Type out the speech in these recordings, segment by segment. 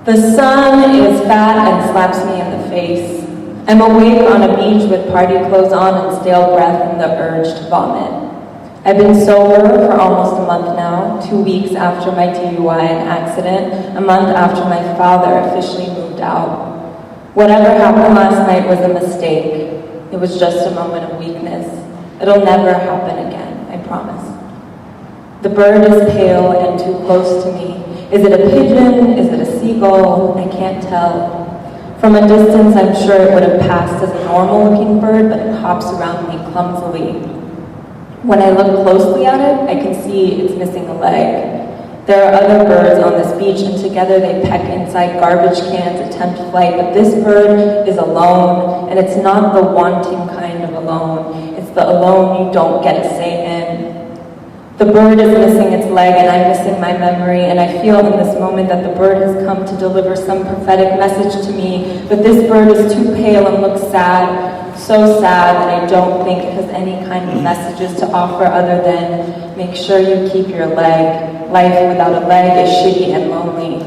The sun is fat and slaps me in the face. I'm awake on a beach with party clothes on and stale breath and the urge to vomit. I've been sober for almost a month now, 2 weeks after my DUI and accident, a month after my father officially moved out. Whatever happened last night was a mistake. It was just a moment of weakness. It'll never happen again, I promise. The bird is pale and too close to me. Is it a pigeon? Is it a seagull? I can't tell. From a distance, I'm sure it would have passed as a normal-looking bird, but it hops around me clumsily. When I look closely at it, I can see it's missing a leg. There are other birds on this beach, and together they peck inside garbage cans, attempt flight, but this bird is alone, and it's not the wanting kind of alone. It's the alone you don't get a say in. The bird is missing its leg, and I'm missing my memory, and I feel in this moment that the bird has come to deliver some prophetic message to me, but this bird is too pale and looks sad, so sad that I don't think it has any kind of messages to offer other than, make sure you keep your leg. Life without a leg is shitty and lonely.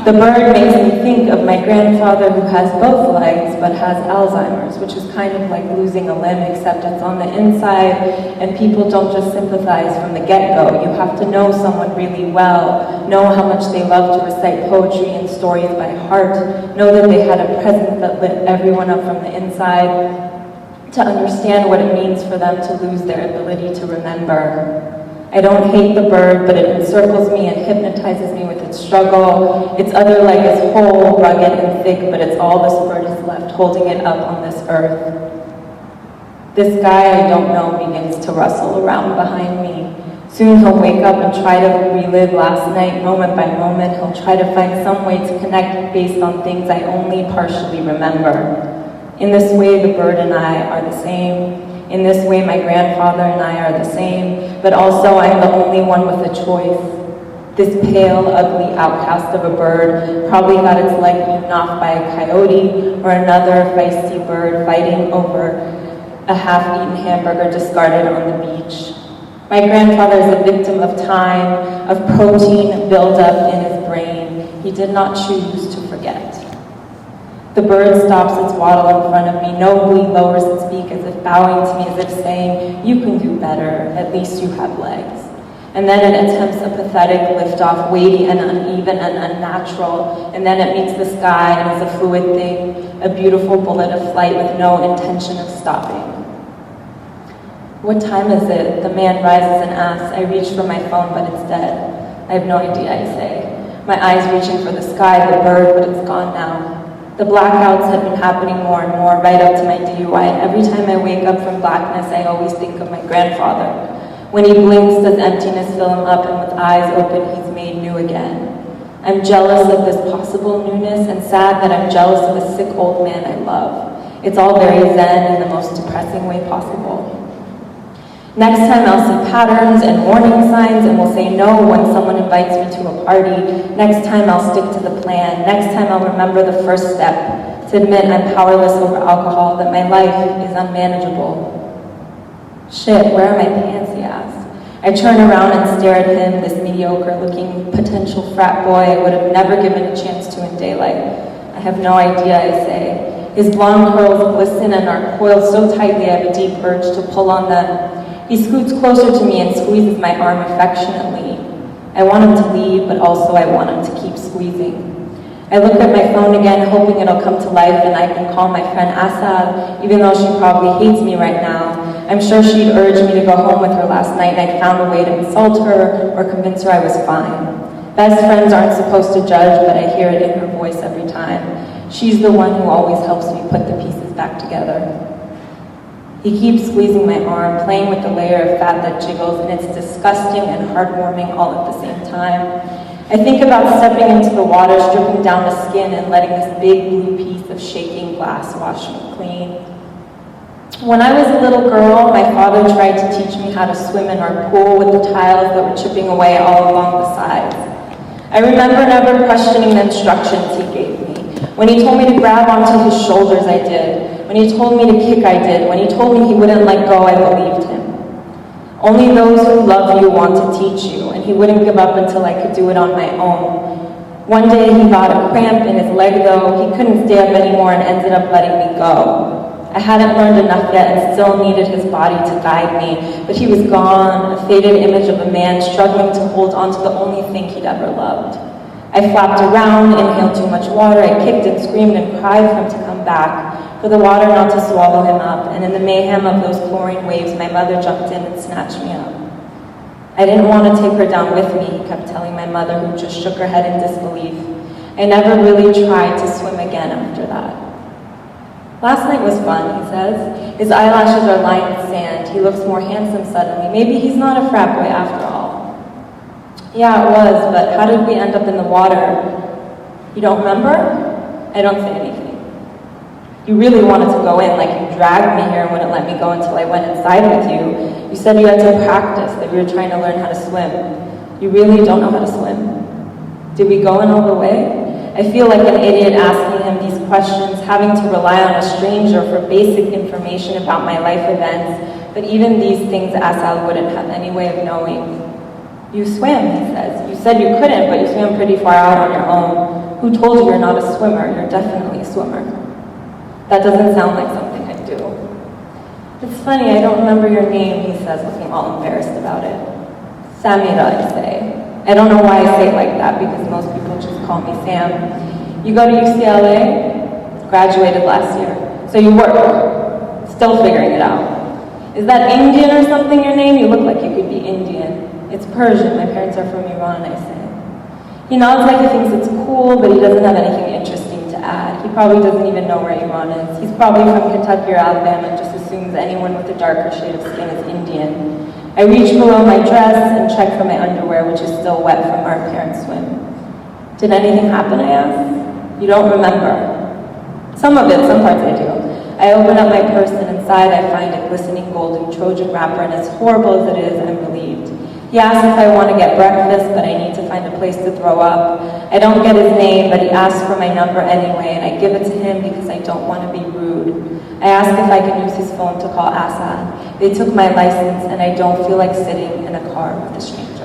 The bird makes me think of my grandfather who has both legs but has Alzheimer's, which is kind of like losing a limb, except it's on the inside, and people don't just sympathize from the get-go. You have to know someone really well, know how much they love to recite poetry and stories by heart, know that they had a presence that lit everyone up from the inside, to understand what it means for them to lose their ability to remember. I don't hate the bird, but it encircles me and hypnotizes me with its struggle. Its other leg is whole, rugged, and thick, but it's all this bird has left holding it up on this earth. This guy I don't know begins to rustle around behind me. Soon he'll wake up and try to relive last night, moment by moment. He'll try to find some way to connect based on things I only partially remember. In this way, the bird and I are the same. In this way, my grandfather and I are the same, but also I'm the only one with a choice. This pale, ugly outcast of a bird probably got its leg eaten off by a coyote or another feisty bird fighting over a half-eaten hamburger discarded on the beach. My grandfather is a victim of time, of protein buildup in his brain. He did not choose to forget. The bird stops its waddle in front of me, nobly lowers its beak as if bowing to me, as if saying, you can do better, at least you have legs. And then it attempts a pathetic liftoff, weighty and uneven and unnatural, and then it meets the sky and is a fluid thing, a beautiful bullet of flight with no intention of stopping. What time is it? The man rises and asks. I reach for my phone, but it's dead. I have no idea, I say. My eyes reaching for the sky, the bird, but it's gone now. The blackouts had been happening more and more right up to my DUI, and every time I wake up from blackness, I always think of my grandfather. When he blinks, does emptiness fill him up, and with eyes open, he's made new again. I'm jealous of this possible newness, and sad that I'm jealous of a sick old man I love. It's all very zen in the most depressing way possible. Next time I'll see patterns and warning signs and will say no when someone invites me to a party. Next time I'll stick to the plan. Next time I'll remember the first step, to admit I'm powerless over alcohol, that my life is unmanageable. Shit, where are my pants, he asks. I turn around and stare at him, this mediocre-looking potential frat boy I would have never given a chance to in daylight. I have no idea, I say. His blonde curls glisten and are coiled so tightly I have a deep urge to pull on them. He scoots closer to me and squeezes my arm affectionately. I want him to leave, but also I want him to keep squeezing. I look at my phone again, hoping it'll come to life and I can call my friend Asad, even though she probably hates me right now. I'm sure she'd urge me to go home with her last night and I'd found a way to insult her or convince her I was fine. Best friends aren't supposed to judge, but I hear it in her voice every time. She's the one who always helps me put the pieces back together. He keeps squeezing my arm, playing with the layer of fat that jiggles, and it's disgusting and heartwarming all at the same time. I think about stepping into the water, stripping down the skin, and letting this big blue piece of shaking glass wash me clean. When I was a little girl, my father tried to teach me how to swim in our pool with the tiles that were chipping away all along the sides. I remember never questioning the instructions he gave me. When he told me to grab onto his shoulders, I did. When he told me to kick, I did. When he told me he wouldn't let go, I believed him. Only those who love you want to teach you, and he wouldn't give up until I could do it on my own. One day he got a cramp in his leg though, he couldn't stay up anymore and ended up letting me go. I hadn't learned enough yet and still needed his body to guide me, but he was gone, a faded image of a man struggling to hold on to the only thing he'd ever loved. I flapped around, inhaled too much water, I kicked and screamed and cried for him to come back, for the water not to swallow him up, and in the mayhem of those chlorine waves, my mother jumped in and snatched me up. I didn't want to take her down with me, he kept telling my mother, who just shook her head in disbelief. I never really tried to swim again after that. Last night was fun, he says. His eyelashes are lined with sand. He looks more handsome suddenly. Maybe he's not a frat boy after all. Yeah, it was, but how did we end up in the water? You don't remember? I don't say anything. You really wanted to go in, like you dragged me here and wouldn't let me go until I went inside with you. You said you had to practice, that we were trying to learn how to swim. You really don't know how to swim. Did we go in all the way? I feel like an idiot asking him these questions, having to rely on a stranger for basic information about my life events, but even these things Asal wouldn't have any way of knowing. You swam, he says. You said you couldn't, but you swam pretty far out on your own. Who told you you're not a swimmer? You're definitely a swimmer. That doesn't sound like something I'd do. It's funny, I don't remember your name, he says, looking all embarrassed about it. Samira, I say. I don't know why I say it like that, because most people just call me Sam. You go to UCLA? Graduated last year. So you work? Still figuring it out. Is that Indian or something, your name? You look like you could be Indian. It's Persian. My parents are from Iran, I say. He nods like he thinks it's cool, but he doesn't have anything interesting to add. He probably doesn't even know where Iran is. He's probably from Kentucky or Alabama and just assumes anyone with a darker shade of skin is Indian. I reach below my dress and check for my underwear, which is still wet from our parents' swim. Did anything happen, I ask? You don't remember. Some of it, some parts I do. I open up my purse and inside I find a glistening golden Trojan wrapper, and as horrible as it is, I'm relieved. He asks if I want to get breakfast, but I need to find a place to throw up. I don't get his name, but he asks for my number anyway, and I give it to him because I don't want to be rude. I ask if I can use his phone to call Assad. They took my license, and I don't feel like sitting in a car with a stranger.